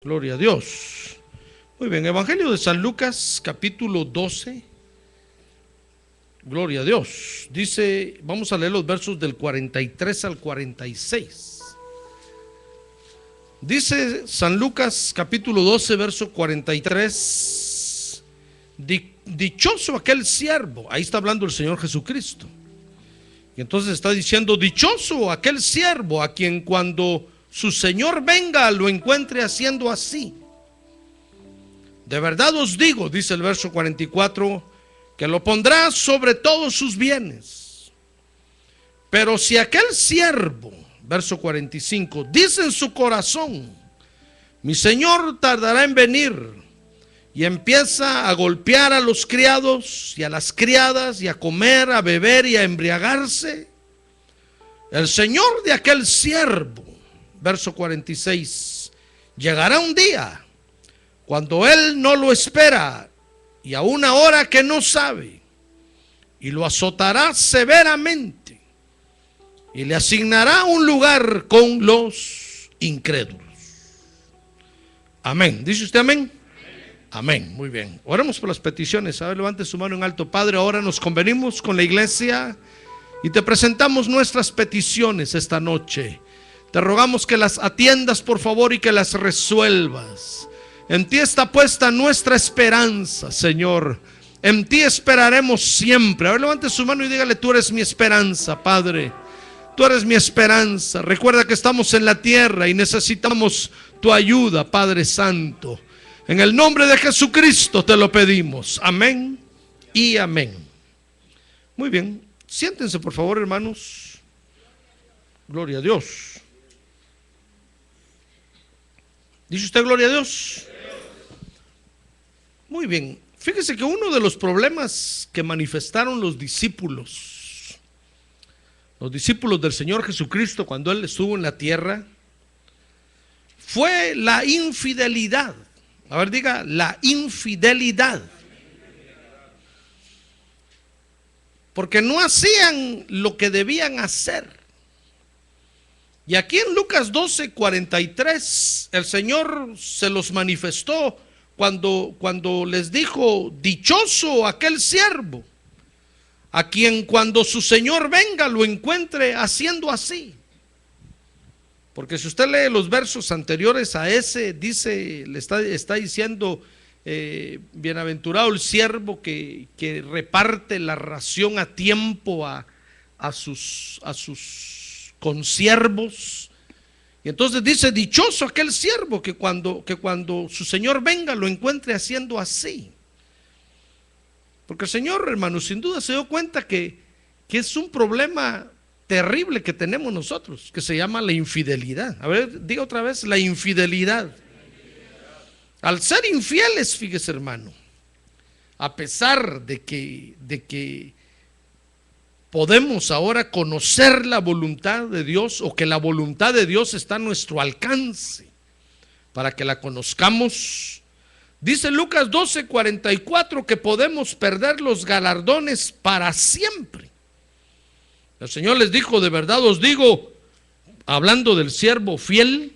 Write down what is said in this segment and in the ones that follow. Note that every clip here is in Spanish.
Gloria a Dios. Muy bien, Evangelio de San Lucas, capítulo 12. Gloria a Dios. Dice, vamos a leer los versos del 43 al 46. Dice San Lucas, capítulo 12, verso 43. Dichoso aquel siervo. Ahí está hablando el Señor Jesucristo. Y entonces está diciendo, dichoso aquel siervo a quien cuando su Señor venga lo encuentre haciendo así. De verdad os digo, dice el verso 44, que lo pondrá sobre todos sus bienes. Pero si aquel siervo, verso 45, dice en su corazón, mi Señor tardará en venir, y empieza a golpear a los criados y a las criadas, y a comer, a beber y a embriagarse, el Señor de aquel siervo, verso 46, llegará un día cuando él no lo espera y a una hora que no sabe, y lo azotará severamente y le asignará un lugar con los incrédulos. Amén. ¿Dice usted amén? Amén. Muy bien. Oremos por las peticiones. A ver, levante su mano en alto. Padre, ahora nos convenimos con la iglesia y te presentamos nuestras peticiones esta noche. Te rogamos que las atiendas, por favor, y que las resuelvas. En ti está puesta nuestra esperanza, Señor. En ti esperaremos siempre. A ver, levante su mano y dígale, tú eres mi esperanza, Padre. Tú eres mi esperanza. Recuerda que estamos en la tierra y necesitamos tu ayuda, Padre Santo. En el nombre de Jesucristo te lo pedimos. Amén y amén. Muy bien. Siéntense, por favor, hermanos. Gloria a Dios. ¿Dice usted gloria a Dios? Muy bien. Fíjese que uno de los problemas que manifestaron los discípulos del Señor Jesucristo cuando Él estuvo en la tierra, fue la infidelidad. A ver, diga, la infidelidad. Porque no hacían lo que debían hacer. Y aquí en Lucas 12, 43, el Señor se los manifestó cuando les dijo, dichoso aquel siervo, a quien cuando su Señor venga lo encuentre haciendo así. Porque si usted lee los versos anteriores a ese, dice, le está diciendo, bienaventurado el siervo que reparte la ración a tiempo a sus consiervos. Y entonces dice, dichoso aquel siervo que cuando su Señor venga lo encuentre haciendo así. Porque el Señor, hermano, sin duda se dio cuenta que es un problema terrible que tenemos nosotros, que se llama la infidelidad. A ver, diga otra vez, la infidelidad. Al ser infieles, fíjese, hermano, a pesar de que podemos ahora conocer la voluntad de Dios, o que la voluntad de Dios está a nuestro alcance para que la conozcamos, dice Lucas 12, 44 que podemos perder los galardones para siempre. El Señor les dijo, de verdad os digo, hablando del siervo fiel,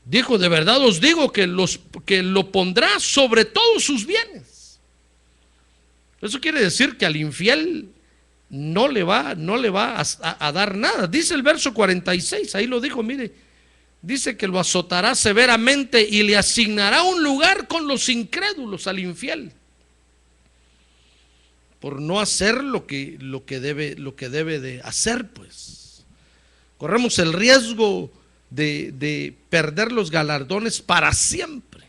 dijo, de verdad os digo que lo pondrá sobre todos sus bienes. Eso quiere decir que al infiel no le va a dar nada. Dice el verso 46, ahí lo dijo, mire, dice que lo azotará severamente y le asignará un lugar con los incrédulos al infiel, por no hacer lo que debe de hacer. Pues corremos el riesgo de perder los galardones para siempre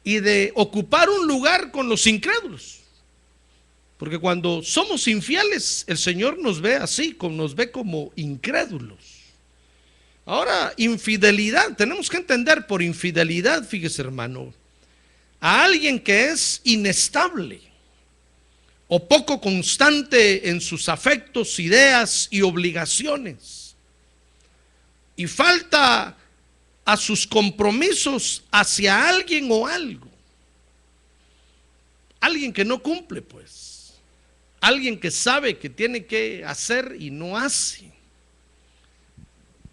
y de ocupar un lugar con los incrédulos. Porque cuando somos infieles, el Señor nos ve así, nos ve como incrédulos. Ahora, infidelidad, tenemos que entender por infidelidad, fíjese, hermano, a alguien que es inestable o poco constante en sus afectos, ideas y obligaciones, y falta a sus compromisos hacia alguien o algo. Alguien que no cumple, pues. Alguien que sabe que tiene que hacer y no hace.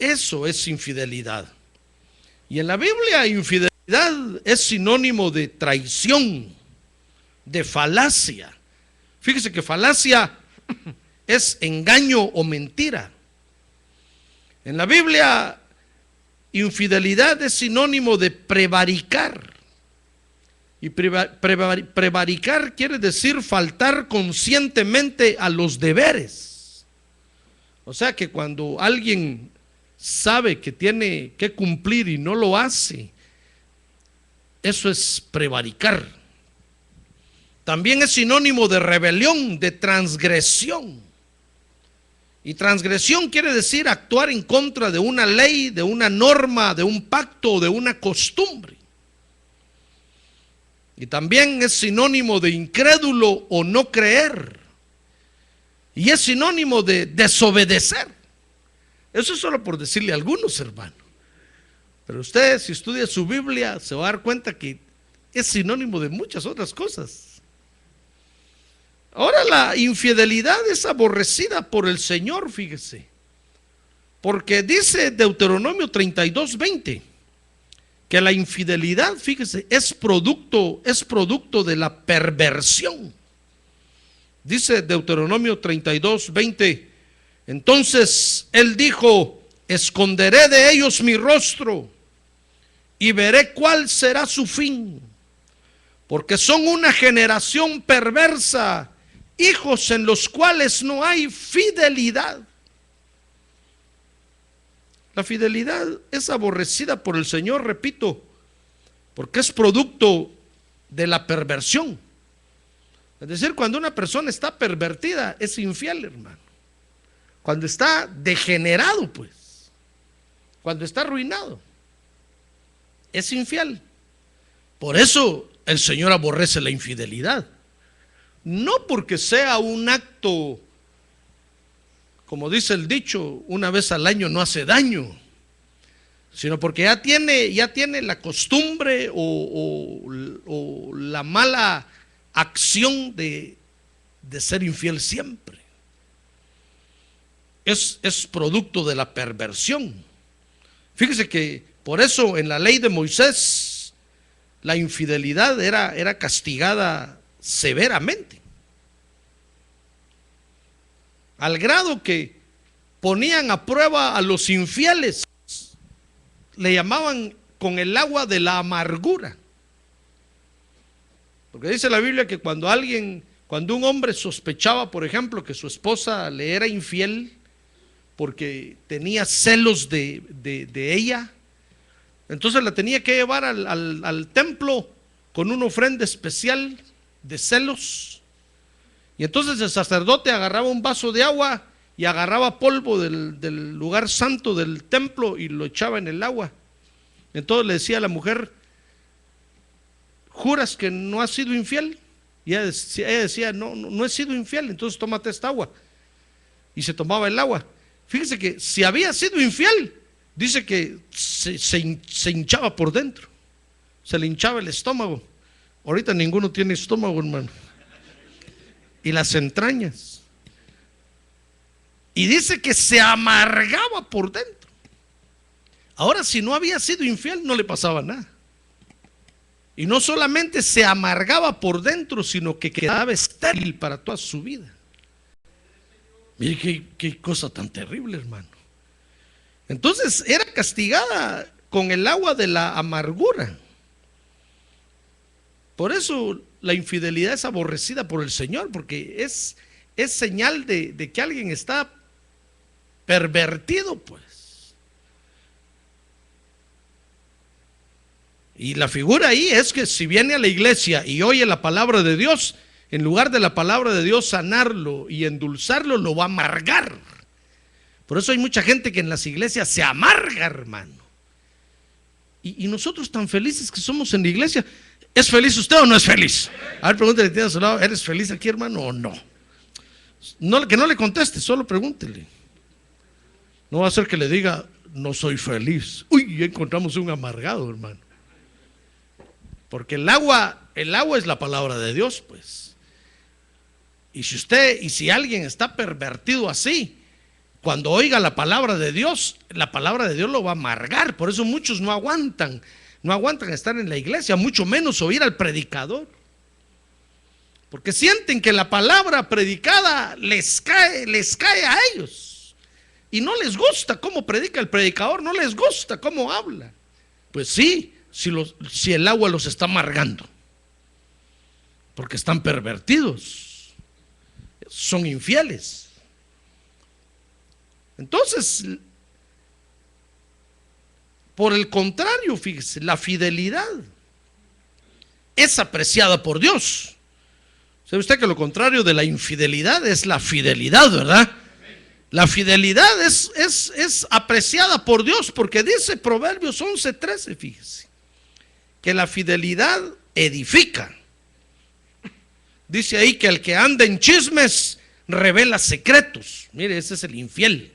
Eso es infidelidad. Y en la Biblia, infidelidad es sinónimo de traición, de falacia. Fíjese que falacia es engaño o mentira. En la Biblia, infidelidad es sinónimo de prevaricar. Y prevaricar quiere decir faltar conscientemente a los deberes. O sea que cuando alguien sabe que tiene que cumplir y no lo hace, eso es prevaricar. También es sinónimo de rebelión, de transgresión. Y transgresión quiere decir actuar en contra de una ley, de una norma, de un pacto, de una costumbre. Y también es sinónimo de incrédulo o no creer. Y es sinónimo de desobedecer. Eso es solo por decirle a algunos, hermano. Pero usted, si estudia su Biblia, se va a dar cuenta que es sinónimo de muchas otras cosas. Ahora, la infidelidad es aborrecida por el Señor, fíjese. Porque dice Deuteronomio 32:20 que la infidelidad, fíjese, es producto de la perversión. Dice Deuteronomio 32:20, entonces él dijo, esconderé de ellos mi rostro y veré cuál será su fin, porque son una generación perversa, hijos en los cuales no hay fidelidad. La fidelidad es aborrecida por el Señor, repito, porque es producto de la perversión. Es decir, cuando una persona está pervertida, es infiel, hermano. Cuando está degenerado, pues, cuando está arruinado, es infiel. Por eso el Señor aborrece la infidelidad. No porque sea un acto, como dice el dicho, una vez al año no hace daño, sino porque ya tiene la costumbre o la mala acción de ser infiel siempre. Es producto de la perversión. Fíjese que por eso en la ley de Moisés la infidelidad era castigada severamente, al grado que ponían a prueba a los infieles, le llamaban con el agua de la amargura. Porque dice la Biblia que cuando un hombre sospechaba, por ejemplo, que su esposa le era infiel porque tenía celos de ella, entonces la tenía que llevar al templo con una ofrenda especial de celos. Y entonces el sacerdote agarraba un vaso de agua y agarraba polvo del lugar santo del templo y lo echaba en el agua. Entonces le decía a la mujer, ¿juras que no has sido infiel? Y ella decía, no he sido infiel, entonces tómate esta agua. Y se tomaba el agua. Fíjese que si había sido infiel, dice que se hinchaba por dentro, se le hinchaba el estómago. Ahorita ninguno tiene estómago, hermano. Y las entrañas. Y dice que se amargaba por dentro. Ahora, si no había sido infiel, no le pasaba nada. Y no solamente se amargaba por dentro, sino que quedaba estéril para toda su vida. Mire qué cosa tan terrible, hermano. Entonces era castigada con el agua de la amargura. Por eso la infidelidad es aborrecida por el Señor, porque es señal de que alguien está pervertido, pues. Y la figura ahí es que si viene a la iglesia y oye la palabra de Dios, en lugar de la palabra de Dios sanarlo y endulzarlo, lo va a amargar. Por eso hay mucha gente que en las iglesias se amarga, hermano. Y nosotros tan felices que somos en la iglesia. ¿Es feliz usted o no es feliz? A ver, pregúntele, tiene a su lado, ¿eres feliz aquí, hermano, o no? Que no le conteste, solo pregúntele. No va a ser que le diga, no soy feliz. Uy, ya encontramos un amargado, hermano. Porque el agua es la palabra de Dios, pues. Y si alguien está pervertido así, cuando oiga la palabra de Dios lo va a amargar. Por eso muchos no aguantan estar en la iglesia, mucho menos oír al predicador, porque sienten que la palabra predicada les cae a ellos, y no les gusta cómo predica el predicador, no les gusta cómo habla. Pues sí, si el agua los está amargando, porque están pervertidos, son infieles. Entonces, por el contrario, fíjese, la fidelidad es apreciada por Dios. ¿Sabe usted que lo contrario de la infidelidad es la fidelidad, verdad? La fidelidad es apreciada por Dios, porque dice Proverbios 11:13, fíjese, que la fidelidad edifica. Dice ahí que el que anda en chismes revela secretos. Mire, ese es el infiel.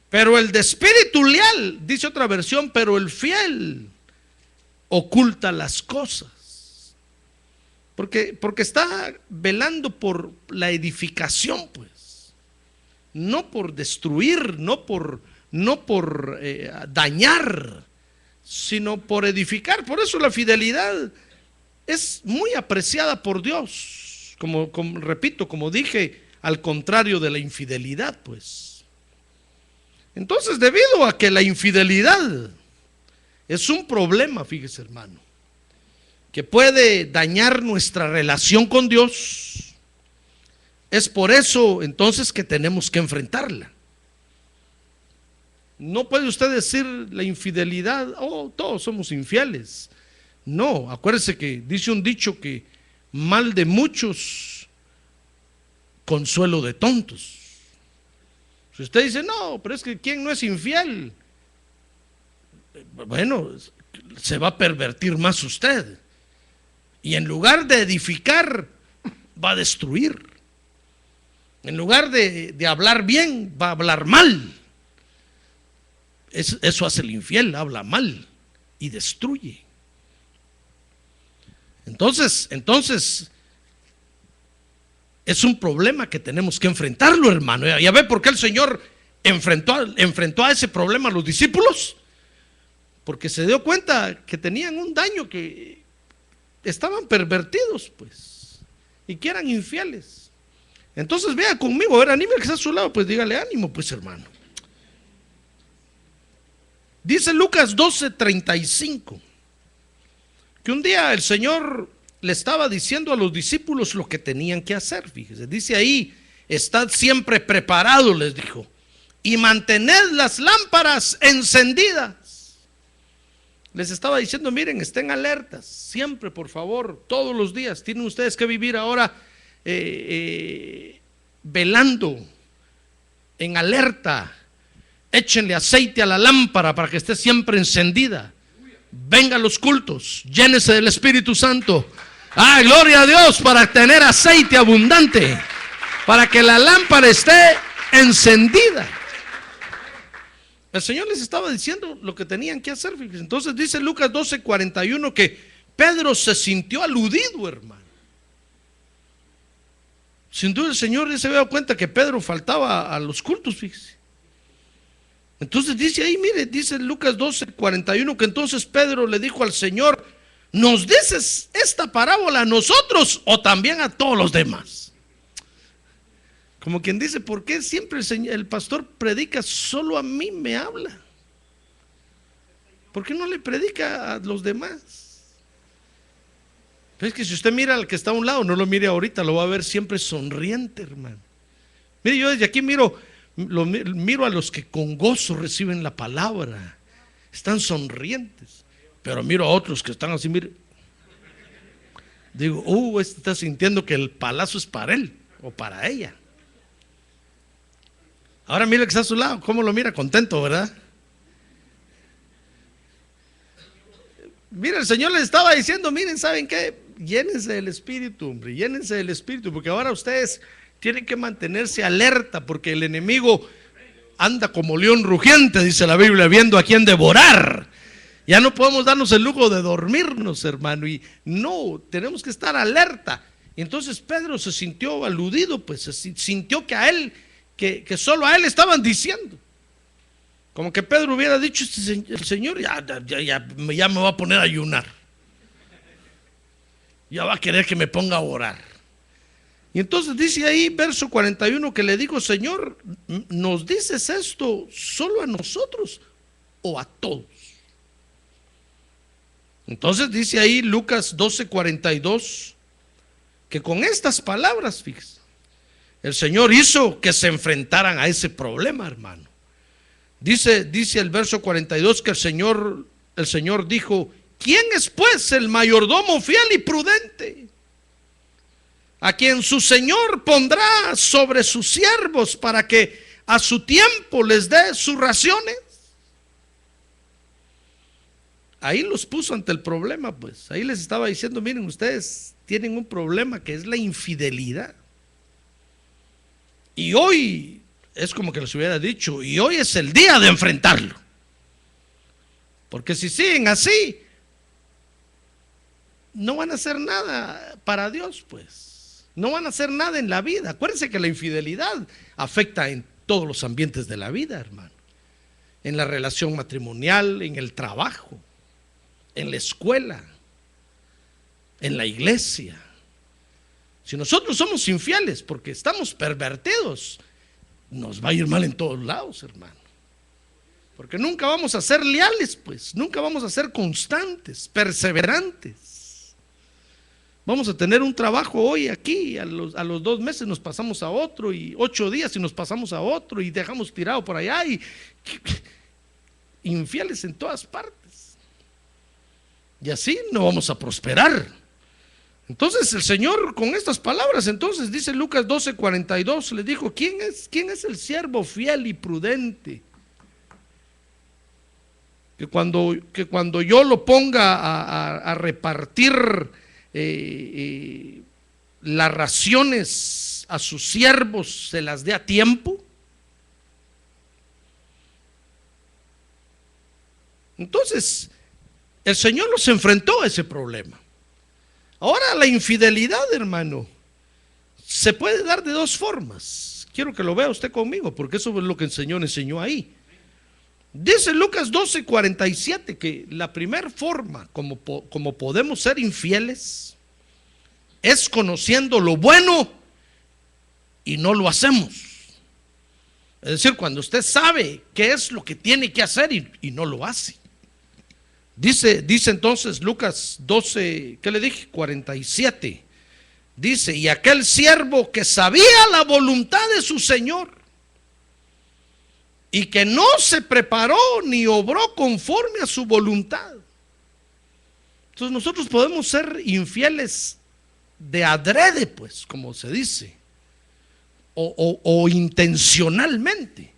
Pero el de espíritu leal, dice otra versión, pero el fiel oculta las cosas. Porque está velando por la edificación, pues. No por destruir, no por dañar, sino por edificar. Por eso la fidelidad es muy apreciada por Dios. Repito, como dije, al contrario de la infidelidad, pues. Entonces, debido a que la infidelidad es un problema, fíjese, hermano, que puede dañar nuestra relación con Dios, es por eso entonces que tenemos que enfrentarla. No puede usted decir la infidelidad, todos somos infieles. No, acuérdese que dice un dicho que mal de muchos, consuelo de tontos. Si usted dice, no, pero es que ¿quién no es infiel? Bueno, se va a pervertir más usted. Y en lugar de edificar, va a destruir. En lugar de hablar bien, va a hablar mal. Eso hace el infiel, habla mal y destruye. Entonces, es un problema que tenemos que enfrentarlo, hermano. ¿Ya ve por qué el Señor enfrentó a ese problema a los discípulos? Porque se dio cuenta que tenían un daño, que estaban pervertidos, pues, y que eran infieles. Entonces vea conmigo, a ver, anime al que está a su lado, pues dígale ánimo, pues, hermano. Dice Lucas 12:35 que un día el Señor le estaba diciendo a los discípulos lo que tenían que hacer. Fíjese, dice ahí, estad siempre preparados, les dijo, y mantened las lámparas encendidas. Les estaba diciendo, miren, estén alertas, siempre, por favor, todos los días. Tienen ustedes que vivir ahora velando, en alerta. Échenle aceite a la lámpara para que esté siempre encendida. Venga a los cultos, llénese del Espíritu Santo. Gloria a Dios, para tener aceite abundante, para que la lámpara esté encendida. El Señor les estaba diciendo lo que tenían que hacer. Entonces dice Lucas 12:41 que Pedro se sintió aludido, hermano. Sin duda el Señor se había dado cuenta que Pedro faltaba a los cultos, fíjese. Entonces dice ahí, mire, dice Lucas 12:41 que entonces Pedro le dijo al Señor, ¿nos dices esta parábola a nosotros o también a todos los demás? Como quien dice, ¿por qué siempre el pastor predica, solo a mí me habla? ¿Por qué no le predica a los demás? Es que si usted mira al que está a un lado, no lo mire ahorita, lo va a ver siempre sonriente, hermano. Mire, yo desde aquí miro a los que con gozo reciben la palabra, están sonrientes. Pero miro a otros que están así, mire, digo, este está sintiendo que el palazo es para él o para ella. Ahora mira que está a su lado, cómo lo mira, contento, ¿verdad? Mira, el Señor les estaba diciendo, miren, ¿saben qué? Llénense del Espíritu, hombre, llénense del Espíritu, porque ahora ustedes tienen que mantenerse alerta, porque el enemigo anda como león rugiente, dice la Biblia, viendo a quién devorar. Ya no podemos darnos el lujo de dormirnos, hermano, y no, tenemos que estar alerta. Y entonces Pedro se sintió aludido, pues se sintió que a él que solo a él estaban diciendo. Como que Pedro hubiera dicho, el Señor ya me va a poner a ayunar. Ya va a querer que me ponga a orar. Y entonces dice ahí, verso 41, que le digo, Señor, ¿nos dices esto solo a nosotros o a todos? Entonces dice ahí Lucas 12:42, que con estas palabras, fíjese, el Señor hizo que se enfrentaran a ese problema, hermano. Dice el verso 42 que el Señor dijo, ¿quién es pues el mayordomo fiel y prudente, a quien su Señor pondrá sobre sus siervos para que a su tiempo les dé sus raciones? Ahí los puso ante el problema, pues. Ahí les estaba diciendo, miren, ustedes tienen un problema que es la infidelidad. Y hoy es como que les hubiera dicho, y hoy es el día de enfrentarlo. Porque si siguen así, no van a hacer nada para Dios, pues. No van a hacer nada en la vida. Acuérdense que la infidelidad afecta en todos los ambientes de la vida, hermano. En la relación matrimonial, en el trabajo, en la escuela, en la iglesia. Si nosotros somos infieles porque estamos pervertidos, nos va a ir mal en todos lados, hermano. Porque nunca vamos a ser leales, pues. Nunca vamos a ser constantes, perseverantes. Vamos a tener un trabajo hoy aquí, a los 2 meses nos pasamos a otro, y 8 días y nos pasamos a otro, y dejamos tirado por allá, y infieles en todas partes. Y así no vamos a prosperar. Entonces el Señor, con estas palabras, entonces dice Lucas 12:42, le dijo, ¿quién es el siervo fiel y prudente? Que cuando yo lo ponga a repartir las raciones a sus siervos, se las dé a tiempo. Entonces el Señor los enfrentó a ese problema. Ahora la infidelidad, hermano, se puede dar de 2 formas. Quiero que lo vea usted conmigo, porque eso es lo que el Señor enseñó ahí. Dice Lucas 12:47 que la primera forma como podemos ser infieles es conociendo lo bueno y no lo hacemos. Es decir, cuando usted sabe qué es lo que tiene que hacer y no lo hace. Dice entonces Lucas 12, ¿qué le dije? 47. Dice, y aquel siervo que sabía la voluntad de su Señor y que no se preparó ni obró conforme a su voluntad. Entonces nosotros podemos ser infieles de adrede, pues, como se dice, o intencionalmente,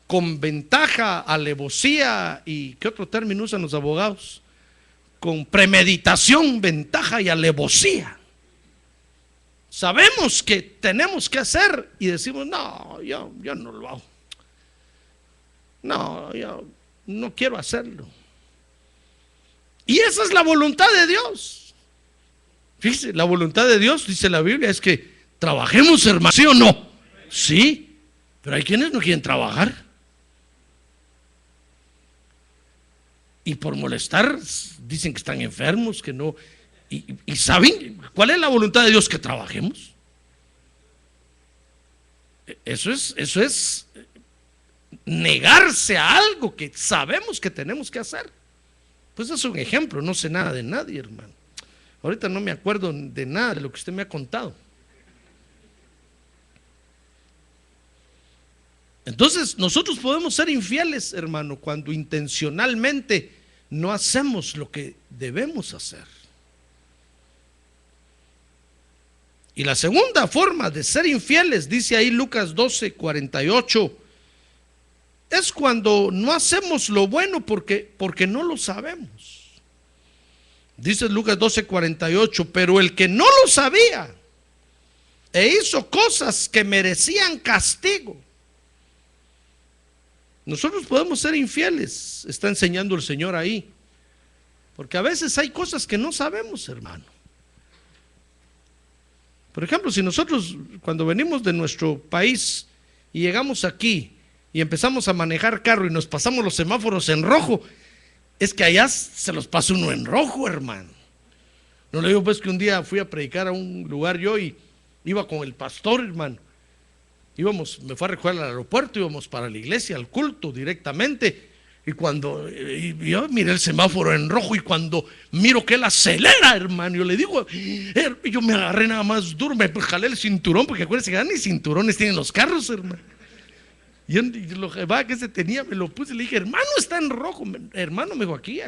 con ventaja, alevosía y ¿qué otro término usan los abogados? Con premeditación, ventaja y alevosía. Sabemos que tenemos que hacer y decimos, no, yo no lo hago. No, yo no quiero hacerlo. Y esa es la voluntad de Dios. Fíjese, la voluntad de Dios, dice la Biblia, es que trabajemos, hermano, ¿sí o no? Sí, pero hay quienes no quieren trabajar. Y por molestar dicen que están enfermos, que no. Y ¿saben cuál es la voluntad de Dios? Que trabajemos. Eso es negarse a algo que sabemos que tenemos que hacer. Pues es un ejemplo, no sé nada de nadie, hermano. Ahorita no me acuerdo de nada de lo que usted me ha contado. Entonces nosotros podemos ser infieles, hermano, cuando intencionalmente no hacemos lo que debemos hacer. Y la segunda forma de ser infieles, dice ahí Lucas 12:48, es cuando no hacemos lo bueno porque no lo sabemos. Dice Lucas 12:48, pero el que no lo sabía e hizo cosas que merecían castigo. Nosotros podemos ser infieles, está enseñando el Señor ahí, porque a veces hay cosas que no sabemos, hermano. Por ejemplo, si nosotros cuando venimos de nuestro país y llegamos aquí y empezamos a manejar carro y nos pasamos los semáforos en rojo, es que allá se los pasa uno en rojo, hermano. No le digo pues que un día fui a predicar a un lugar yo y iba con el pastor, hermano. Me fue a recoger al aeropuerto, íbamos para la iglesia, al culto directamente. Y cuando yo miré el semáforo en rojo y cuando miro que él acelera, hermano, yo le digo, yo me agarré nada más duro, me jalé el cinturón, porque acuérdense que ni cinturones tienen los carros, hermano. Y lo que se tenía, me lo puse y le dije, hermano, está en rojo. Hermano, me dijo, aquí,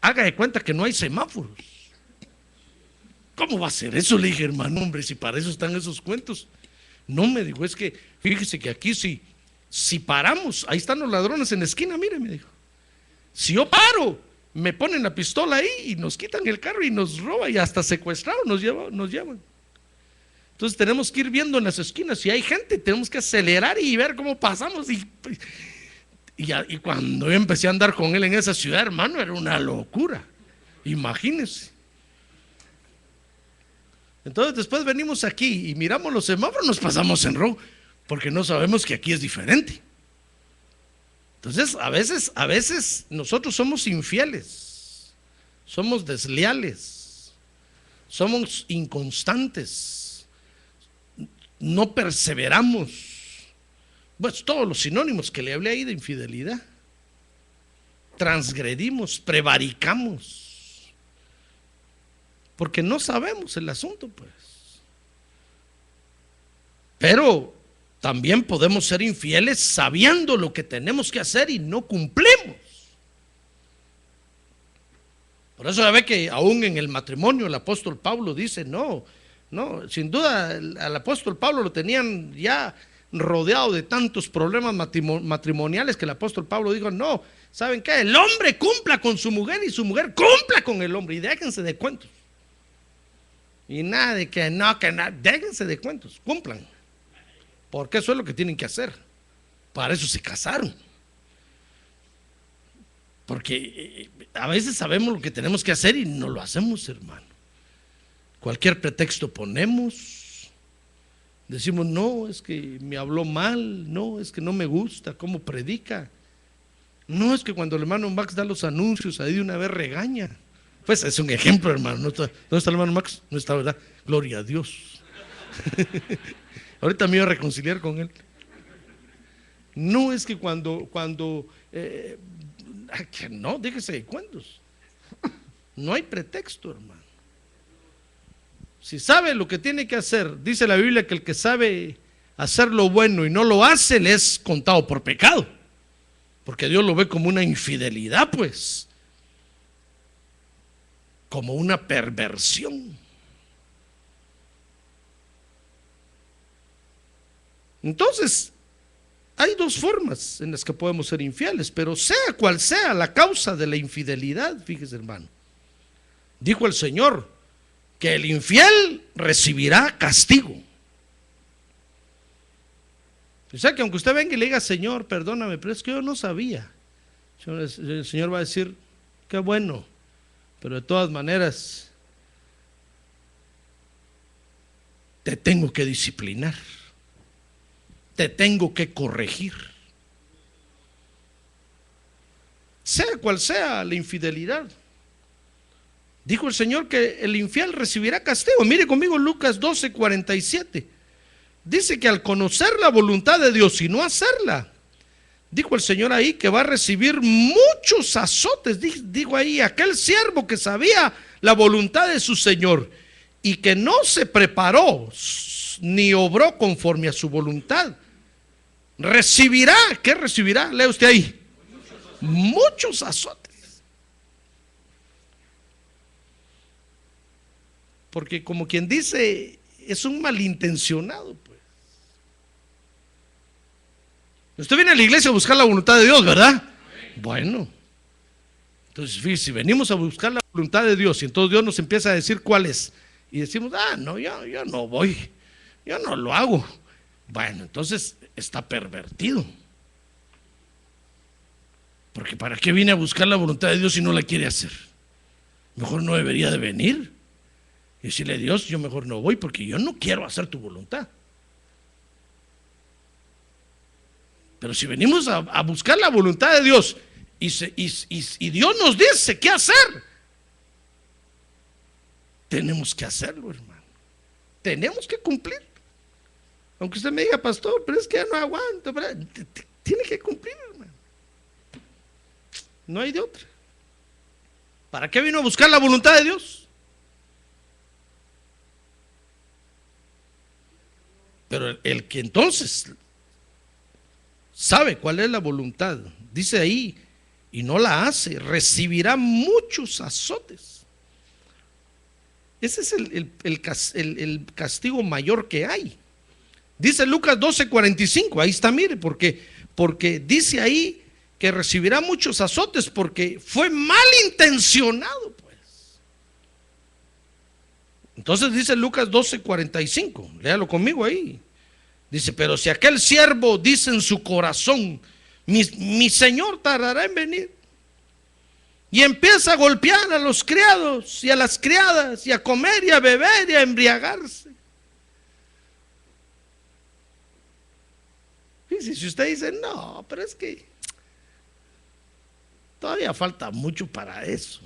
haga de cuenta que no hay semáforos. ¿Cómo va a ser eso? Le dije, hermano, hombre, si para eso están esos cuentos. No, me dijo, es que fíjese que aquí si paramos, ahí están los ladrones en la esquina, mire, me dijo. Si yo paro, me ponen la pistola ahí y nos quitan el carro y nos roban y hasta secuestrados nos llevan. Entonces tenemos que ir viendo en las esquinas, si hay gente, tenemos que acelerar y ver cómo pasamos. Y cuando yo empecé a andar con él en esa ciudad, hermano, era una locura. Imagínense. Entonces después venimos aquí y miramos los semáforos, nos pasamos en rojo, porque no sabemos que aquí es diferente. Entonces a veces nosotros somos infieles, somos desleales, somos inconstantes, no perseveramos. Pues todos los sinónimos que le hablé ahí de infidelidad. Transgredimos, prevaricamos. Porque no sabemos el asunto, pues. Pero también podemos ser infieles sabiendo lo que tenemos que hacer y no cumplimos. Por eso ya ve que aún en el matrimonio el apóstol Pablo dice, no, sin duda al apóstol Pablo lo tenían ya rodeado de tantos problemas matrimoniales que el apóstol Pablo dijo, no, ¿saben qué? El hombre cumpla con su mujer y su mujer cumpla con el hombre y déjense de cuentos. Y nada de que déjense de cuentos, cumplan. Porque eso es lo que tienen que hacer. Para eso se casaron. Porque a veces sabemos lo que tenemos que hacer y no lo hacemos, hermano. Cualquier pretexto ponemos. Decimos, no, es que me habló mal. No, es que no me gusta cómo predica. No, es que cuando el hermano Max da los anuncios, ahí de una vez regaña. Pues es un ejemplo, hermano. ¿Dónde está el hermano Max? No está, ¿verdad? Gloria a Dios. Ahorita me iba a reconciliar con él. No, es que no, déjese de cuentos. No hay pretexto, hermano. Si sabe lo que tiene que hacer, dice la Biblia que el que sabe hacer lo bueno y no lo hace, le es contado por pecado. Porque Dios lo ve como una infidelidad, pues. Como una perversión. Entonces, hay dos formas en las que podemos ser infieles, pero sea cual sea la causa de la infidelidad, fíjese, hermano, dijo el Señor que el infiel recibirá castigo. O sea que aunque usted venga y le diga, Señor, perdóname, pero es que yo no sabía, el Señor va a decir, qué bueno, pero de todas maneras te tengo que disciplinar, te tengo que corregir. Sea cual sea la infidelidad, dijo el Señor que el infiel recibirá castigo. Mire conmigo Lucas 12:47. Dice que al conocer la voluntad de Dios y no hacerla, dijo el Señor ahí que va a recibir muchos azotes. Dijo ahí, aquel siervo que sabía la voluntad de su Señor y que no se preparó ni obró conforme a su voluntad, recibirá, ¿qué recibirá? Lea usted ahí, muchos azotes. Porque como quien dice, es un malintencionado, pues. Usted viene a la iglesia a buscar la voluntad de Dios, ¿verdad? Bueno, entonces fíjese, si venimos a buscar la voluntad de Dios y entonces Dios nos empieza a decir cuál es y decimos, no, yo no voy, yo no lo hago. Bueno, entonces está pervertido. Porque ¿para qué viene a buscar la voluntad de Dios si no la quiere hacer? Mejor no debería de venir y decirle, Dios, yo mejor no voy porque yo no quiero hacer tu voluntad. Pero si venimos a buscar la voluntad de Dios y Dios nos dice qué hacer, tenemos que hacerlo, hermano. Tenemos que cumplir. Aunque usted me diga, pastor, pero es que ya no aguanto, tiene que cumplir, hermano. No hay de otra. ¿Para qué vino a buscar la voluntad de Dios? Pero el que entonces sabe cuál es la voluntad, dice ahí, y no la hace, recibirá muchos azotes. Ese es el castigo mayor que hay. Dice Lucas 12:45, ahí está, mire, porque dice ahí que recibirá muchos azotes porque fue malintencionado, pues. Entonces dice Lucas 12:45, léalo conmigo ahí. Dice, pero si aquel siervo dice en su corazón, mi señor tardará en venir, y empieza a golpear a los criados y a las criadas, y a comer y a beber y a embriagarse. Fíjese, si usted dice, no, pero es que todavía falta mucho para eso.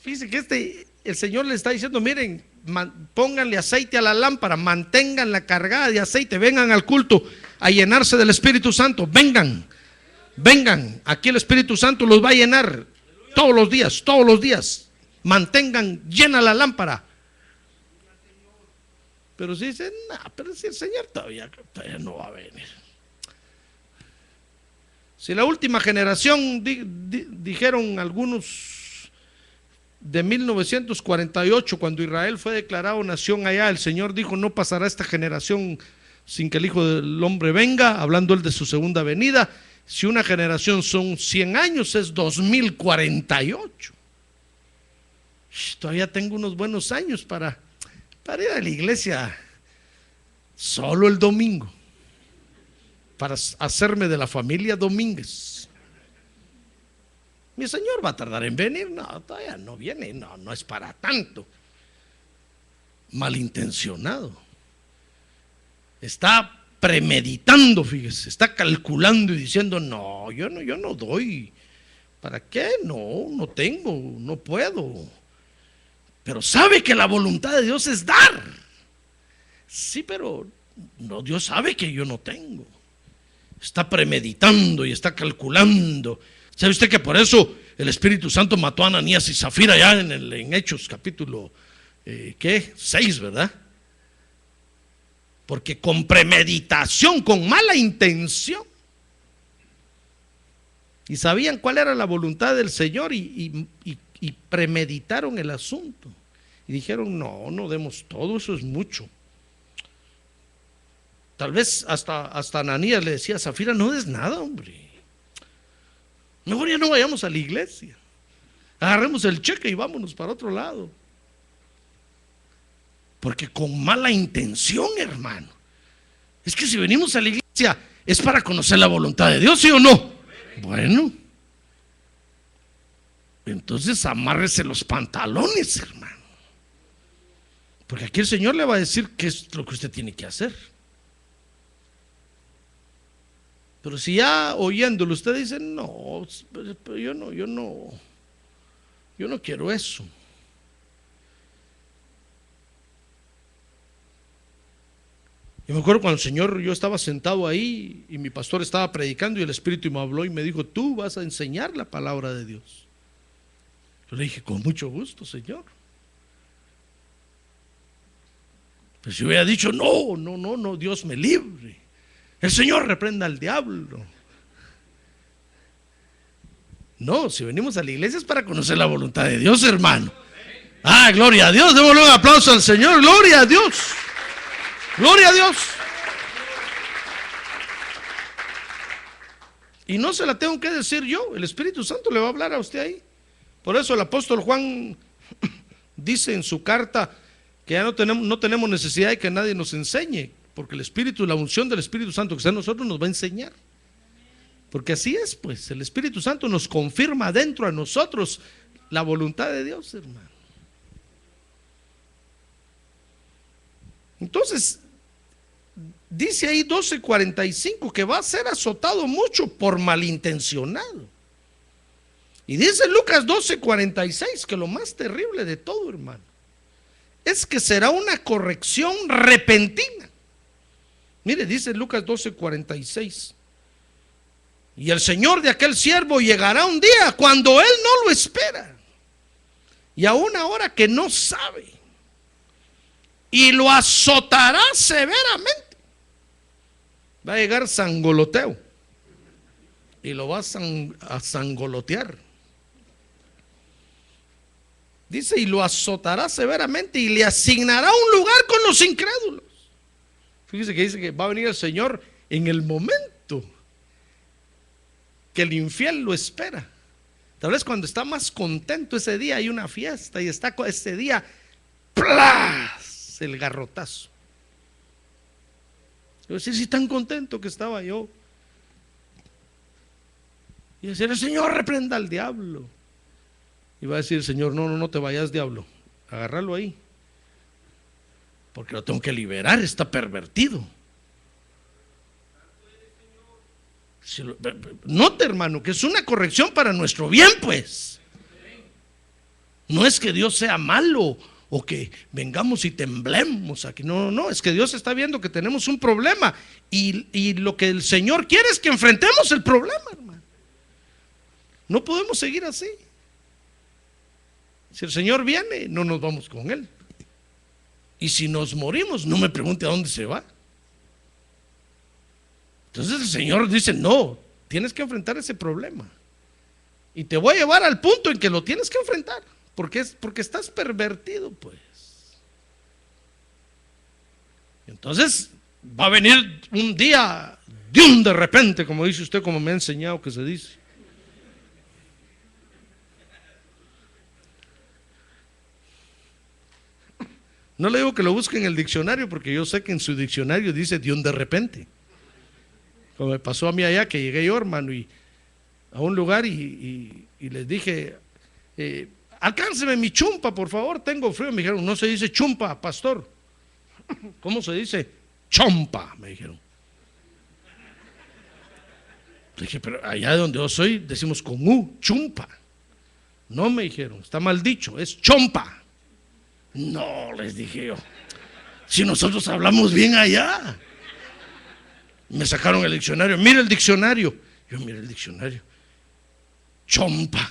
Fíjese que el Señor le está diciendo, miren, pónganle aceite a la lámpara, manténganla cargada de aceite, vengan al culto a llenarse del Espíritu Santo, vengan, aquí el Espíritu Santo los va a llenar todos los días, mantengan llena la lámpara. Pero si dicen, no, pero si el Señor todavía no va a venir. Si la última generación, dijeron algunos, de 1948, cuando Israel fue declarado nación allá, el Señor dijo, no pasará esta generación sin que el Hijo del Hombre venga, hablando él de su segunda venida. Si una generación son 100 años, es 2048. Todavía tengo unos buenos años para ir a la iglesia solo el domingo, para hacerme de la familia Domínguez. Mi Señor va a tardar en venir, no, todavía no viene, no es para tanto. Malintencionado, está premeditando, fíjese, está calculando y diciendo, no, yo no doy, ¿para qué? No tengo, no puedo. Pero sabe que la voluntad de Dios es dar. Sí, pero no, Dios sabe que yo no tengo. Está premeditando y está calculando. ¿Sabe usted que por eso el Espíritu Santo mató a Ananías y Zafira ya en Hechos capítulo 6, ¿verdad? Porque con premeditación, con mala intención, y sabían cuál era la voluntad del Señor y premeditaron el asunto y dijeron, no demos todo, eso es mucho. Tal vez hasta Ananías le decía a Zafira, no des nada, hombre, mejor ya no vayamos a la iglesia, agarremos el cheque y vámonos para otro lado. Porque con mala intención, hermano, es que si venimos a la iglesia es para conocer la voluntad de Dios, ¿sí o no? Bueno, entonces amárrese los pantalones, hermano, porque aquí el Señor le va a decir qué es lo que usted tiene que hacer. Pero si ya oyéndolo usted dice, no, pero yo no quiero eso. Yo me acuerdo cuando el Señor, yo estaba sentado ahí y mi pastor estaba predicando y el Espíritu me habló y me dijo, tú vas a enseñar la palabra de Dios. Yo le dije, con mucho gusto, Señor. Pero si hubiera dicho, no, Dios me libre, el Señor reprenda al diablo. No, si venimos a la iglesia es para conocer la voluntad de Dios, hermano. Ah, gloria a Dios, démosle un aplauso al Señor, gloria a Dios. Gloria a Dios. Y no se la tengo que decir yo, el Espíritu Santo le va a hablar a usted ahí. Por eso el apóstol Juan dice en su carta que ya no tenemos necesidad de que nadie nos enseñe, porque el Espíritu, la unción del Espíritu Santo que está en nosotros nos va a enseñar. Porque así es, pues, el Espíritu Santo nos confirma dentro a nosotros la voluntad de Dios, hermano. Entonces, dice ahí 12:45 que va a ser azotado mucho por malintencionado. Y dice Lucas 12:46 que lo más terrible de todo, hermano, es que será una corrección repentina. Mire, dice Lucas 12:46. Y el señor de aquel siervo llegará un día cuando él no lo espera, y a una hora que no sabe, y lo azotará severamente. Va a llegar sangoloteo y lo va a sangolotear. Dice, y lo azotará severamente y le asignará un lugar con los incrédulos. Fíjese que dice que va a venir el Señor en el momento que el infiel lo espera. Tal vez cuando está más contento ese día, hay una fiesta y está ese día, ¡plas!, el garrotazo. Yo decía, si tan contento que estaba yo. Y decía, el Señor reprenda al diablo. Y va a decir el Señor, no te vayas, diablo, agárralo ahí, porque lo tengo que liberar, está pervertido. Note, hermano, que es una corrección para nuestro bien, pues. No es que Dios sea malo o que vengamos y temblemos aquí. No, es que Dios está viendo que tenemos un problema y lo que el Señor quiere es que enfrentemos el problema, hermano. No podemos seguir así. Si el Señor viene, no nos vamos con Él. Y si nos morimos, no me pregunte a dónde se va. Entonces el Señor dice, no, tienes que enfrentar ese problema. Y te voy a llevar al punto en que lo tienes que enfrentar. Porque estás pervertido, pues. Entonces va a venir un día de repente, como dice usted, como me ha enseñado que se dice. No le digo que lo busque en el diccionario, porque yo sé que en su diccionario dice de repente. Como me pasó a mí allá, que llegué yo, hermano, y a un lugar y les dije, alcánceme mi chumpa, por favor, tengo frío. Me dijeron, no se dice chumpa, pastor. ¿Cómo se dice? Chompa, me dijeron. Dije, pero allá de donde yo soy decimos con U, chumpa. No, me dijeron, está mal dicho, es chompa. No, les dije yo, si nosotros hablamos bien allá. Me sacaron el diccionario, mira el diccionario. Yo miré el diccionario, chompa.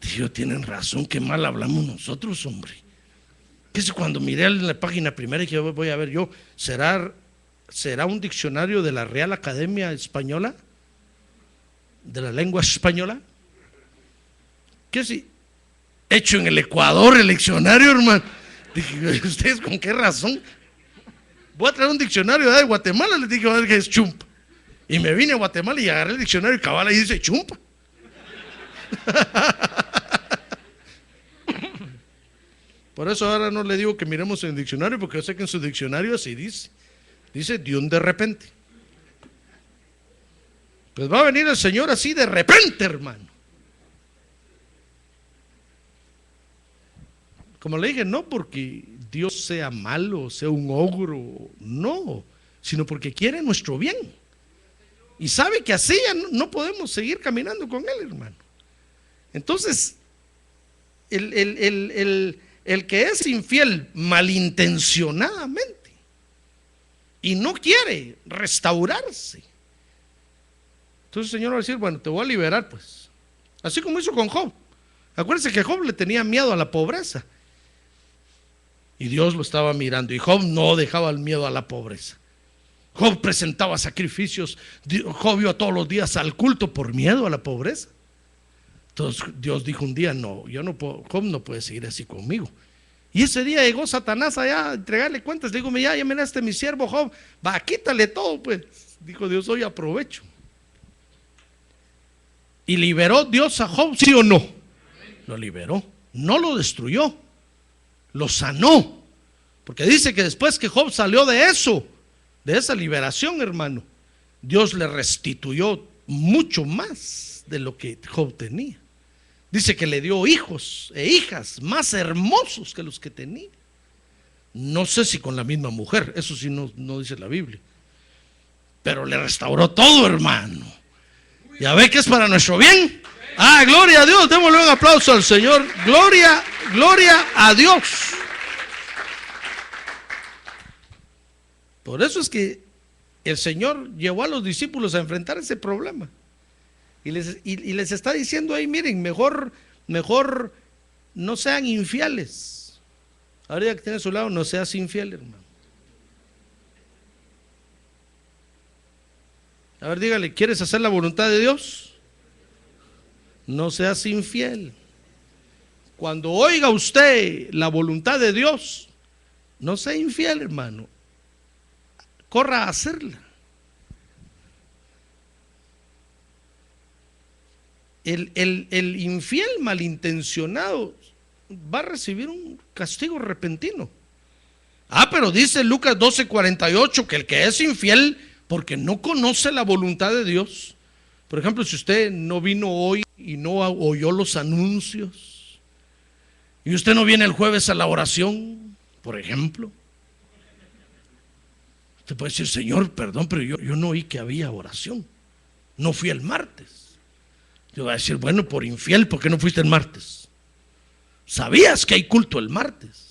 Dije, tienen razón, qué mal hablamos nosotros, hombre. Que si cuando miré en la página primera, que yo voy a ver yo, ¿será un diccionario de la Real Academia Española? ¿De la lengua española? ¿Qué si? Hecho en el Ecuador el diccionario, hermano. Dije, ¿ustedes con qué razón? Voy a traer un diccionario de Guatemala, les dije, a ver qué es chumpa. Y me vine a Guatemala y agarré el diccionario y cabal ahí dice chumpa. Por eso ahora no le digo que miremos en el diccionario, porque yo sé que en su diccionario así dice. Dice de repente. Pues va a venir el Señor así de repente, hermano. Como le dije, no porque Dios sea malo, sea un ogro, no, sino porque quiere nuestro bien. Y sabe que así ya no podemos seguir caminando con Él, hermano. Entonces, el que es infiel malintencionadamente y no quiere restaurarse, entonces el Señor va a decir, bueno, te voy a liberar, pues. Así como hizo con Job. Acuérdense que Job le tenía miedo a la pobreza. Y Dios lo estaba mirando. Y Job no dejaba el miedo a la pobreza. Job presentaba sacrificios. Job iba todos los días al culto por miedo a la pobreza. Entonces Dios dijo un día, no, yo no puedo, Job no puede seguir así conmigo. Y ese día llegó Satanás allá a entregarle cuentas. Le digo, ya miraste mi siervo Job, va, quítale todo, pues. Dijo Dios, hoy aprovecho. ¿Y liberó Dios a Job, sí o no? Lo liberó, no lo destruyó, lo sanó. Porque dice que después que Job salió de eso, de esa liberación, hermano, Dios le restituyó mucho más de lo que Job tenía. Dice que le dio hijos e hijas más hermosos que los que tenía. No sé si con la misma mujer, eso sí no dice la Biblia. Pero le restauró todo, hermano. ¿Ya ve que es para nuestro bien? Ah, gloria a Dios, démosle un aplauso al Señor. Gloria, gloria a Dios. Por eso es que el Señor llevó a los discípulos a enfrentar ese problema. Y les está diciendo ahí, miren, mejor no sean infieles. Ahora que tiene a su lado, no seas infiel, hermano. A ver, dígale, ¿quieres hacer la voluntad de Dios? No seas infiel. Cuando oiga usted la voluntad de Dios, no sea infiel, hermano. Corra a hacerla. El infiel malintencionado va a recibir un castigo repentino. Pero dice Lucas 12:48 que el que es infiel porque no conoce la voluntad de Dios. Por ejemplo, si usted no vino hoy y no oyó los anuncios, y usted no viene el jueves a la oración, por ejemplo, usted puede decir, Señor, perdón, pero yo no oí que había oración, no fui el martes. Yo voy a decir, bueno, por infiel, ¿por qué no fuiste el martes? ¿Sabías que hay culto el martes?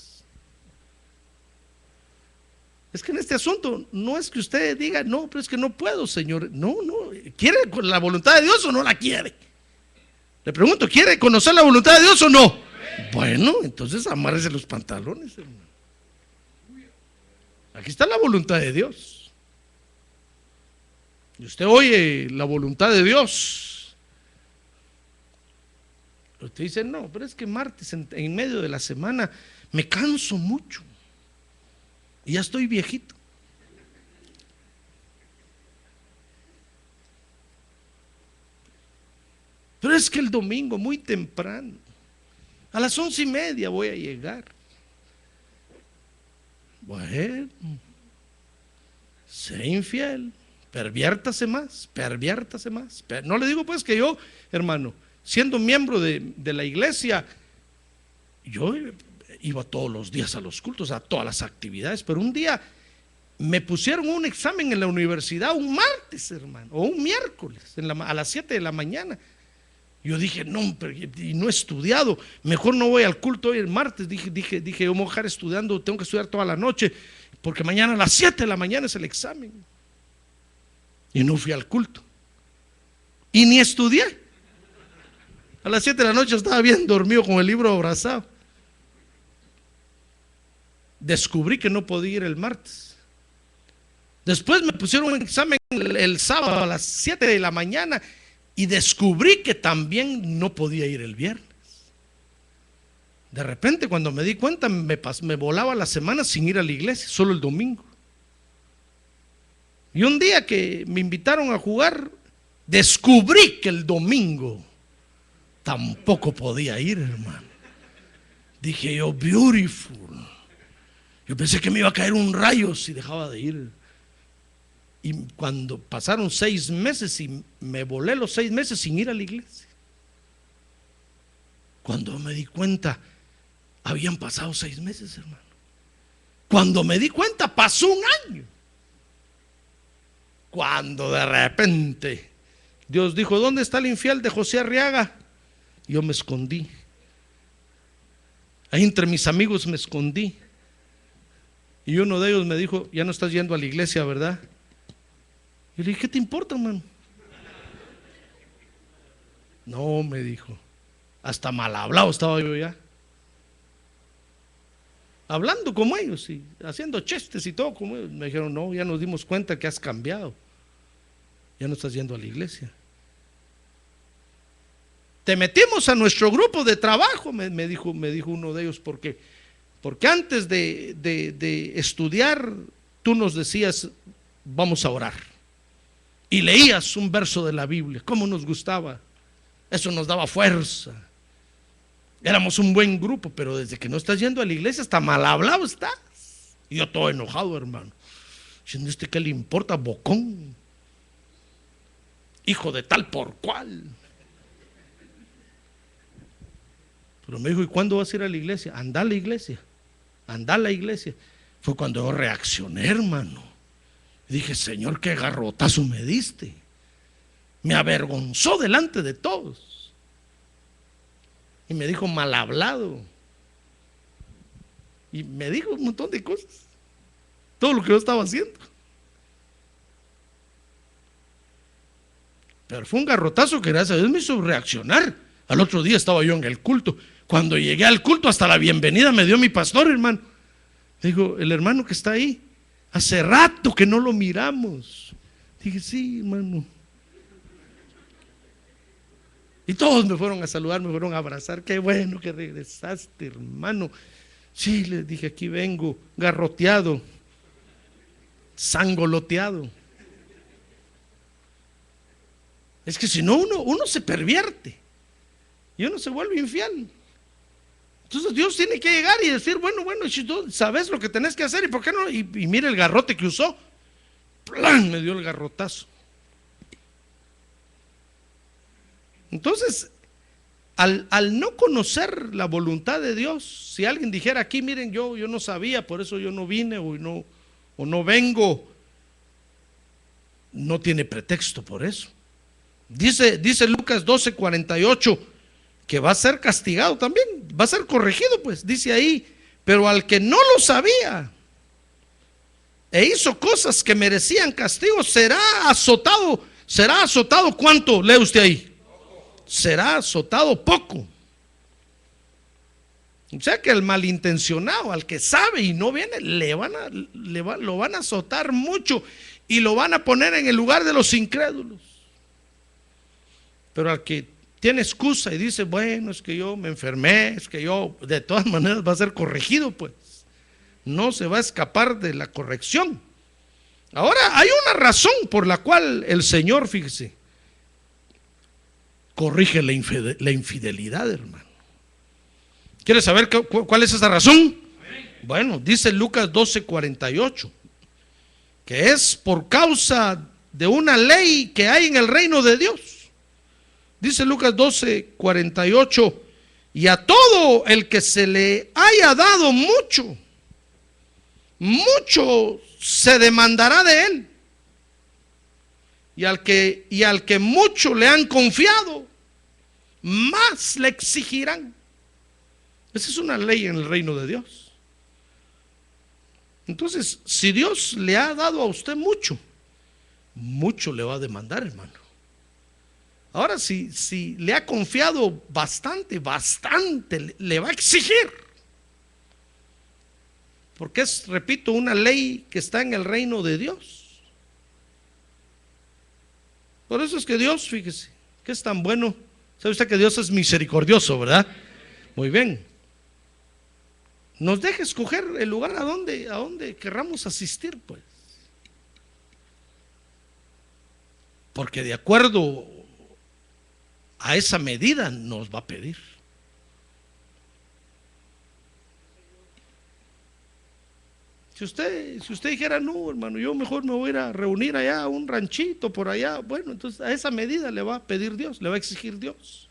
Es que en este asunto no es que usted diga, no, pero es que no puedo, Señor. No, ¿quiere la voluntad de Dios o no la quiere? Le pregunto, ¿quiere conocer la voluntad de Dios o no? Bueno, entonces amárrese los pantalones, hermano. Aquí está la voluntad de Dios. Y usted oye la voluntad de Dios. Usted dice, no, pero es que martes en medio de la semana me canso mucho. Y ya estoy viejito. Pero es que el domingo muy temprano, a las 11:30 voy a llegar. Bueno, sé infiel, perviértase más. No le digo pues que yo, hermano, siendo miembro de la iglesia, yo iba todos los días a los cultos, a todas las actividades, pero un día me pusieron un examen en la universidad un martes, hermano, o un miércoles a las 7 de la mañana. Yo dije, no, pero, y no he estudiado, mejor no voy al culto hoy el martes. Dije, yo me voy a dejar estudiando, tengo que estudiar toda la noche, porque mañana a las 7 de la mañana es el examen. Y no fui al culto, y ni estudié. A las 7 de la noche estaba bien dormido con el libro abrazado. Descubrí que no podía ir el martes. Después me pusieron un examen el sábado a las 7 de la mañana y descubrí que también no podía ir el viernes. De repente, cuando me di cuenta, me volaba la semana sin ir a la iglesia, solo el domingo. Y un día que me invitaron a jugar, descubrí que el domingo tampoco podía ir, hermano. Dije yo, beautiful. Yo pensé que me iba a caer un rayo si dejaba de ir. Y cuando pasaron 6 meses y me volé los 6 meses sin ir a la iglesia. Cuando me di cuenta, habían pasado 6 meses, hermano. Cuando me di cuenta, pasó un año. Cuando de repente Dios dijo, ¿dónde está el infiel de José Arriaga? Yo me escondí. Ahí entre mis amigos me escondí. Y uno de ellos me dijo, ya no estás yendo a la iglesia, ¿verdad? Y le dije, ¿qué te importa, hermano? No, me dijo, hasta mal hablado estaba yo ya. Hablando como ellos y haciendo chistes y todo como ellos. Me dijeron, no, ya nos dimos cuenta que has cambiado. Ya no estás yendo a la iglesia. Te metimos a nuestro grupo de trabajo, me dijo uno de ellos, porque antes de estudiar, tú nos decías, vamos a orar. Y leías un verso de la Biblia, cómo nos gustaba. Eso nos daba fuerza. Éramos un buen grupo, pero desde que no estás yendo a la iglesia, hasta mal hablado estás. Y yo todo enojado, hermano. Diciendo, ¿qué le importa, bocón? Hijo de tal por cual. Pero me dijo, ¿y cuándo vas a ir a la iglesia? Anda a la iglesia. anda a la iglesia. Fue cuando yo reaccioné, hermano. Dije, Señor, qué garrotazo me diste. Me avergonzó delante de todos. Y me dijo mal hablado. Y me dijo un montón de cosas. Todo lo que yo estaba haciendo. Pero fue un garrotazo que gracias a Dios me hizo reaccionar. Al otro día estaba yo en el culto. Cuando llegué al culto, hasta la bienvenida me dio mi pastor, hermano. Dijo, el hermano que está ahí, hace rato que no lo miramos. Dije, sí, hermano. Y todos me fueron a saludar, me fueron a abrazar. Qué bueno que regresaste, hermano. Sí, les dije, aquí vengo, garroteado, sangoloteado. Es que si no, uno se pervierte y uno se vuelve infiel. Entonces Dios tiene que llegar y decir, bueno, si tú sabes lo que tenés que hacer, ¿y por qué no? Y mire el garrote que usó. ¡Plan! Me dio el garrotazo. Entonces, al no conocer la voluntad de Dios, si alguien dijera aquí, miren, yo no sabía, por eso yo no vine o no vengo, no tiene pretexto por eso. Dice Lucas 12:48 que va a ser castigado también, va a ser corregido, pues dice ahí, pero al que no lo sabía e hizo cosas que merecían castigo, será azotado. ¿Cuánto lee usted ahí? Será azotado poco. O sea que el malintencionado, al que sabe y no viene, lo van a azotar mucho y lo van a poner en el lugar de los incrédulos. Pero al que tiene excusa y dice, bueno, es que yo me enfermé, es que yo, de todas maneras va a ser corregido, pues no se va a escapar de la corrección. Ahora hay una razón por la cual el Señor, fíjese, corrige la infidelidad, hermano. ¿Quiere saber cuál es esa razón? Bueno, dice Lucas 12:48 que es por causa de una ley que hay en el reino de Dios. Dice Lucas 12:48, y a todo el que se le haya dado mucho, mucho se demandará de él. Y al que mucho le han confiado, más le exigirán. Esa es una ley en el reino de Dios. Entonces, si Dios le ha dado a usted mucho, mucho le va a demandar, hermano. Ahora, si le ha confiado bastante, le va a exigir. Porque es, repito, una ley que está en el reino de Dios. Por eso es que Dios, fíjese, que es tan bueno. ¿Sabe usted que Dios es misericordioso, verdad? Muy bien. Nos deja escoger el lugar a donde querramos asistir, pues. Porque de acuerdo a esa medida nos va a pedir. Si usted dijera, no, hermano, yo mejor me voy a ir a reunir allá a un ranchito por allá, bueno, entonces a esa medida le va a pedir Dios, le va a exigir Dios.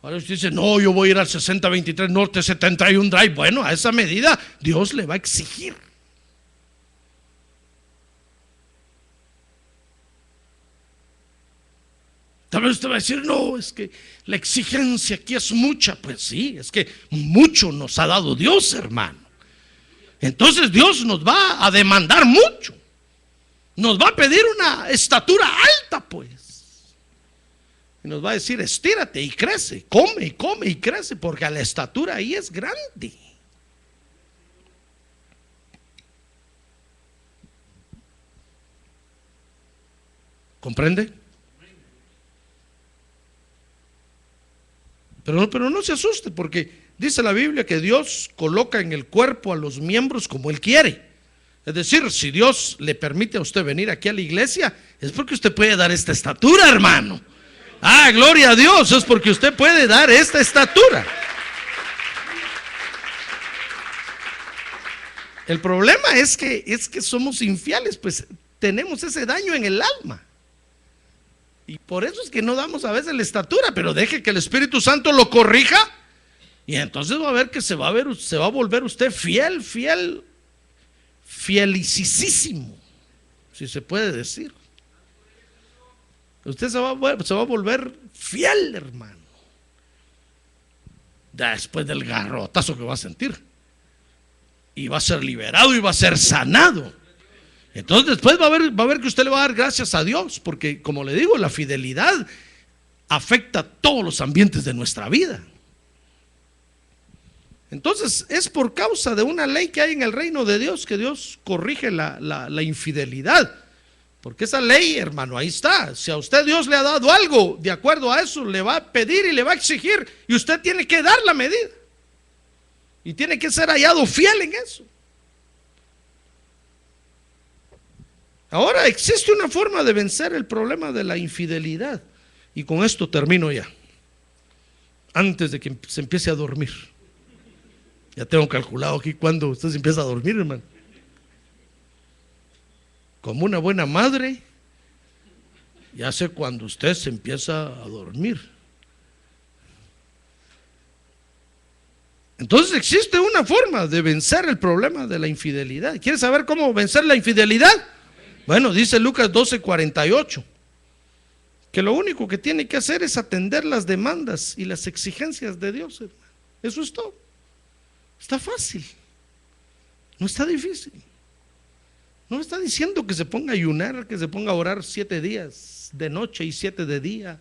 Ahora usted dice, no, yo voy a ir al 6023 Norte 71 Drive, bueno, a esa medida Dios le va a exigir. Tal vez usted va a decir, no, es que la exigencia aquí es mucha. Pues sí, es que mucho nos ha dado Dios, hermano. Entonces Dios nos va a demandar mucho. Nos va a pedir una estatura alta, pues. Y nos va a decir, estírate y crece, come y crece, porque la estatura ahí es grande. ¿Comprende? Pero no se asuste, porque dice la Biblia que Dios coloca en el cuerpo a los miembros como Él quiere. Es decir, si Dios le permite a usted venir aquí a la iglesia, es porque usted puede dar esta estatura, hermano. Ah, gloria a Dios, es porque usted puede dar esta estatura. El problema es que somos infieles, pues tenemos ese daño en el alma. Y por eso es que no damos a veces la estatura, pero deje que el Espíritu Santo lo corrija Y entonces va a ver que se va a volver usted fielicísimo, si se puede decir. Usted se va a volver fiel, hermano, después del garrotazo que va a sentir. Y va a ser liberado y va a ser sanado. Entonces después va a ver que usted le va a dar gracias a Dios, porque como le digo, la fidelidad afecta todos los ambientes de nuestra vida. Entonces es por causa de una ley que hay en el reino de Dios que Dios corrige la infidelidad. Porque esa ley, hermano, ahí está. Si a usted Dios le ha dado algo, de acuerdo a eso, le va a pedir y le va a exigir, y usted tiene que dar la medida. Y tiene que ser hallado fiel en eso. Ahora existe una forma de vencer el problema de la infidelidad. Y con esto termino ya. Antes de que se empiece a dormir. Ya tengo calculado aquí cuando usted se empieza a dormir, hermano. Como una buena madre, ya sé cuando usted se empieza a dormir. Entonces existe una forma de vencer el problema de la infidelidad. ¿Quiere saber cómo vencer la infidelidad? Bueno, dice Lucas 12:48, que lo único que tiene que hacer es atender las demandas y las exigencias de Dios, hermano. Eso es todo. Está fácil, no está difícil. No está diciendo que se ponga a ayunar, que se ponga a orar 7 días de noche y 7 de día.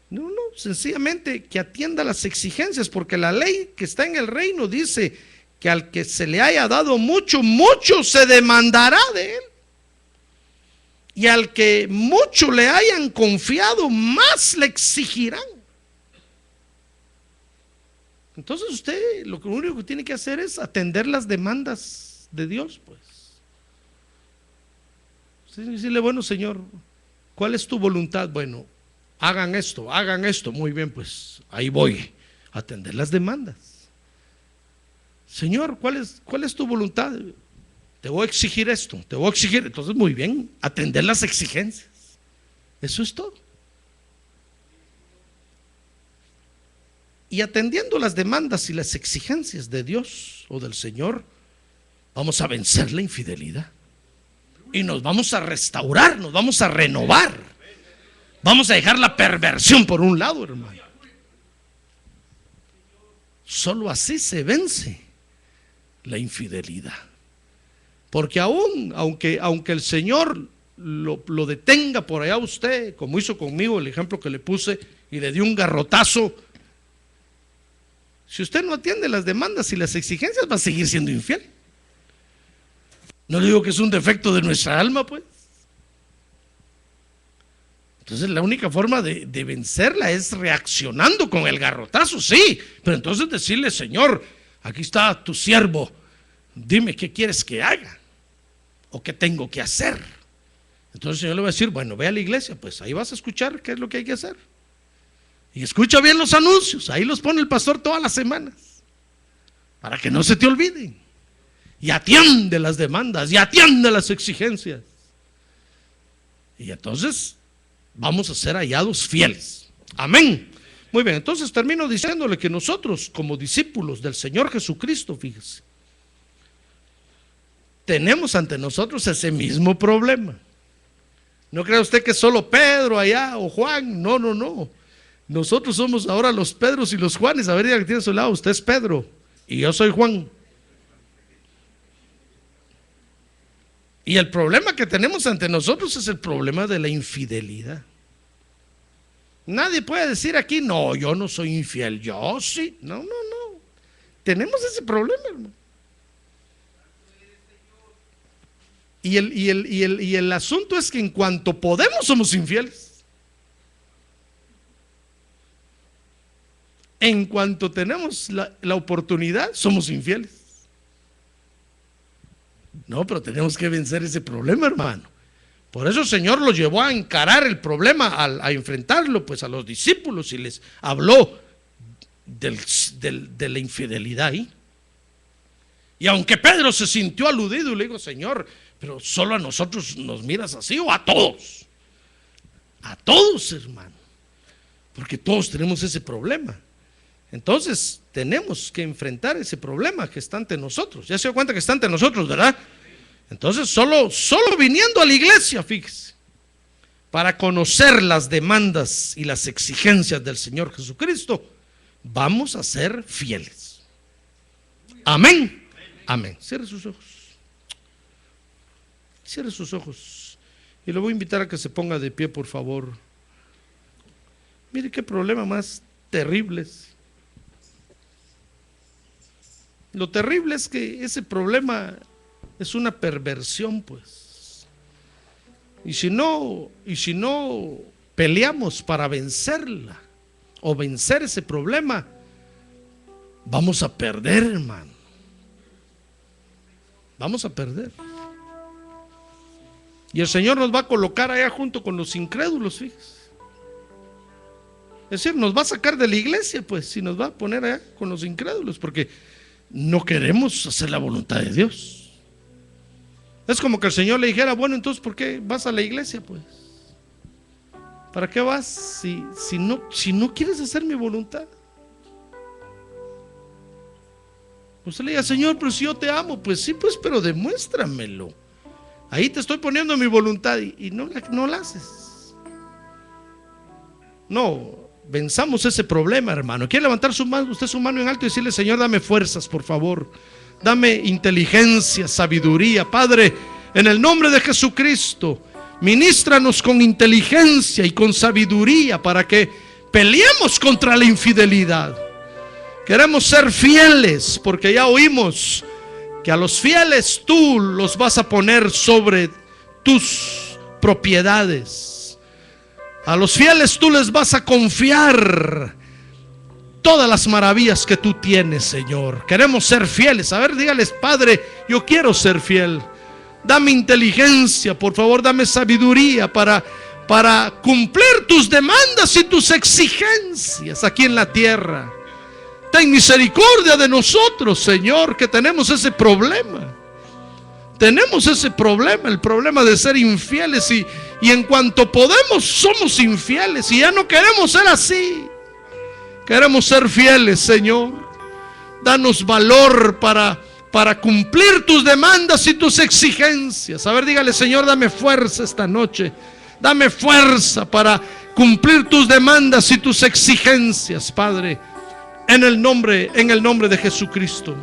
No, sencillamente que atienda las exigencias, porque la ley que está en el reino dice que al que se le haya dado mucho, mucho se demandará de él. Y al que mucho le hayan confiado, más le exigirán. Entonces usted lo único que tiene que hacer es atender las demandas de Dios, pues. Decirle, bueno, Señor, ¿cuál es tu voluntad? Bueno, hagan esto, muy bien, pues ahí voy a atender las demandas. Señor, ¿cuál es tu voluntad? Te voy a exigir esto, te voy a exigir. Entonces, muy bien, atender las exigencias. Eso es todo. Y atendiendo las demandas y las exigencias de Dios o del Señor, vamos a vencer la infidelidad. Y nos vamos a restaurar, nos vamos a renovar. Vamos a dejar la perversión por un lado, hermano. Solo así se vence la infidelidad. Porque aunque el Señor lo detenga por allá a usted, como hizo conmigo el ejemplo que le puse, y le dio un garrotazo, si usted no atiende las demandas y las exigencias, va a seguir siendo infiel. No digo que es un defecto de nuestra alma, pues. Entonces la única forma de vencerla es reaccionando con el garrotazo, sí, pero entonces decirle, Señor, aquí está tu siervo, dime qué quieres que haga o qué tengo que hacer. Entonces el Señor le va a decir, bueno, ve a la iglesia, pues ahí vas a escuchar qué es lo que hay que hacer. Y escucha bien los anuncios, ahí los pone el pastor todas las semanas, para que no se te olviden. Y atiende las demandas, y atiende las exigencias. Y entonces vamos a ser hallados fieles. Amén. Muy bien, entonces termino diciéndole que nosotros, como discípulos del Señor Jesucristo, fíjese, tenemos ante nosotros ese mismo problema. No crea usted que es solo Pedro allá o Juan. No. Nosotros somos ahora los Pedros y los Juanes. A ver, ya que tiene a su lado, usted es Pedro y yo soy Juan. Y el problema que tenemos ante nosotros es el problema de la infidelidad. Nadie puede decir aquí, no, yo no soy infiel, yo sí. No. Tenemos ese problema, hermano. Y el asunto es que en cuanto podemos somos infieles. En cuanto tenemos la oportunidad somos infieles. No, pero tenemos que vencer ese problema, hermano. Por eso el Señor los llevó a encarar el problema, a enfrentarlo pues a los discípulos, y les habló de la infidelidad ahí. Y aunque Pedro se sintió aludido, le dijo, Señor, pero solo a nosotros nos miras así, o a todos. A todos, hermano. Porque todos tenemos ese problema. Entonces tenemos que enfrentar ese problema que está ante nosotros. Ya se dio cuenta que está ante nosotros, ¿verdad? Entonces solo viniendo a la iglesia, fíjese, para conocer las demandas y las exigencias del Señor Jesucristo, vamos a ser fieles. Amén. Amén. Cierre sus ojos. Cierre sus ojos. Y le voy a invitar a que se ponga de pie, por favor. Mire qué problema más terrible. Lo terrible es que ese problema es una perversión, pues. Y si no peleamos para vencerla o vencer ese problema, vamos a perder, hermano. Vamos a perder. Y el Señor nos va a colocar allá junto con los incrédulos, fíjese. Es decir, nos va a sacar de la iglesia, pues, y nos va a poner allá con los incrédulos, porque no queremos hacer la voluntad de Dios. Es como que el Señor le dijera: bueno, entonces ¿por qué vas a la iglesia, pues? ¿Para qué vas si no quieres hacer mi voluntad? Usted le diga: Señor, pero si yo te amo. Pues sí, pues, pero demuéstramelo. Ahí te estoy poniendo mi voluntad y no la haces. No, venzamos ese problema, hermano. ¿Quiere levantar usted su mano en alto y decirle: Señor, dame fuerzas, por favor? Dame inteligencia, sabiduría. Padre, en el nombre de Jesucristo, ministranos con inteligencia y con sabiduría para que peleemos contra la infidelidad. Queremos ser fieles, porque ya oímos que a los fieles tú los vas a poner sobre tus propiedades. A los fieles tú les vas a confiar todas las maravillas que tú tienes, Señor. Queremos ser fieles. A ver, dígales: Padre, yo quiero ser fiel. Dame inteligencia, por favor, dame sabiduría para cumplir tus demandas y tus exigencias aquí en la tierra. Ten misericordia de nosotros, Señor, que tenemos ese problema. Tenemos ese problema, el problema de ser infieles, y en cuanto podemos somos infieles, y ya no queremos ser así. Queremos ser fieles, Señor. Danos valor para cumplir tus demandas y tus exigencias. A ver, dígale: Señor, dame fuerza esta noche. Dame fuerza para cumplir tus demandas y tus exigencias, Padre. En el nombre de Jesucristo.